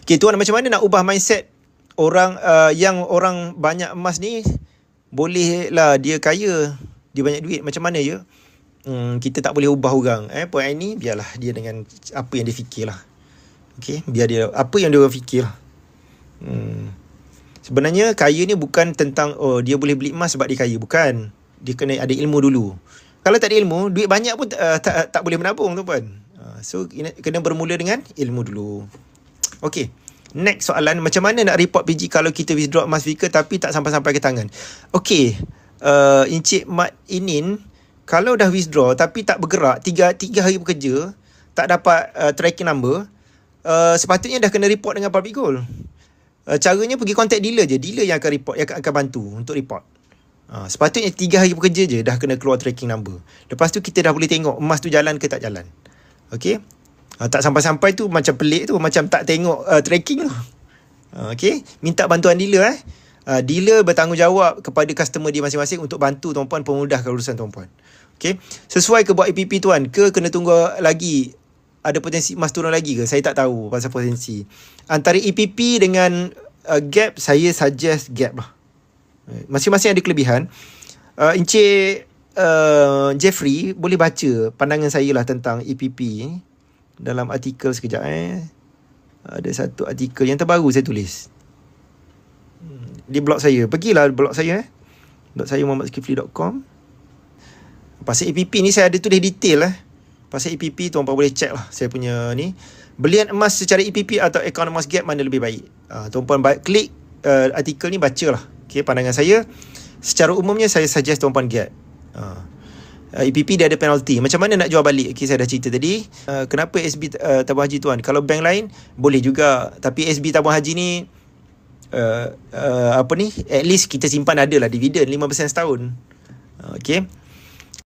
Okay tuan, macam mana nak ubah mindset orang yang orang banyak emas ni? Boleh lah dia kaya, dia banyak duit, macam mana je? Kita tak boleh ubah orang. Point ni biarlah dia dengan apa yang dia fikir lah. Okay, biar dia apa yang dia orang fikir lah. Sebenarnya kaya ni bukan tentang dia boleh beli emas sebab dia kaya. Bukan. Dia kena ada ilmu dulu. Kalau tak ada ilmu, duit banyak pun tak boleh menabung tuan-puan. So kena bermula dengan ilmu dulu. Okay, next soalan, macam mana nak report PG kalau kita withdraw emas Vika tapi tak sampai-sampai ke tangan? Okay, Encik Mat Inin, kalau dah withdraw tapi tak bergerak 3 hari bekerja, tak dapat tracking number, sepatutnya dah kena report dengan Public Gold. Caranya pergi contact dealer je. Dealer yang akan report, yang akan bantu untuk report. Sepatutnya 3 hari bekerja je dah kena keluar tracking number. Lepas tu kita dah boleh tengok emas tu jalan ke tak jalan. Okay, tak sampai-sampai tu macam pelik tu, macam tak tengok tracking tu. Okay, minta bantuan dealer. Dealer bertanggungjawab kepada customer dia masing-masing untuk bantu tuan-puan pemudahkan urusan tuan-puan. Okay, sesuai ke buat EPP tuan ke kena tunggu lagi? Ada potensi emas turun lagi ke? Saya tak tahu pasal potensi. Antara EPP dengan gap, saya suggest gap lah. Masing-masing ada kelebihan. Encik Jeffrey boleh baca pandangan saya lah tentang EPP dalam artikel sekejap. Ada satu artikel yang terbaru saya tulis di blog saya. Pergilah blog saya blog saya muhammadskifli.com. Pasal EPP ni saya ada tulis detail pasal EPP tuan-puan boleh check lah saya punya ni. Belian emas secara EPP atau account emas gap mana lebih baik? Tuan-puan klik artikel ni, bacalah. Okay, pandangan saya secara umumnya saya suggest tuan-puan gap. EPP dia ada penalty. Macam mana nak jual balik? Okay, saya dah cerita tadi. Kenapa SB tabung haji tuan? Kalau bank lain boleh juga, tapi SB tabung haji ni at least kita simpan ada lah dividen 5% setahun. Okay,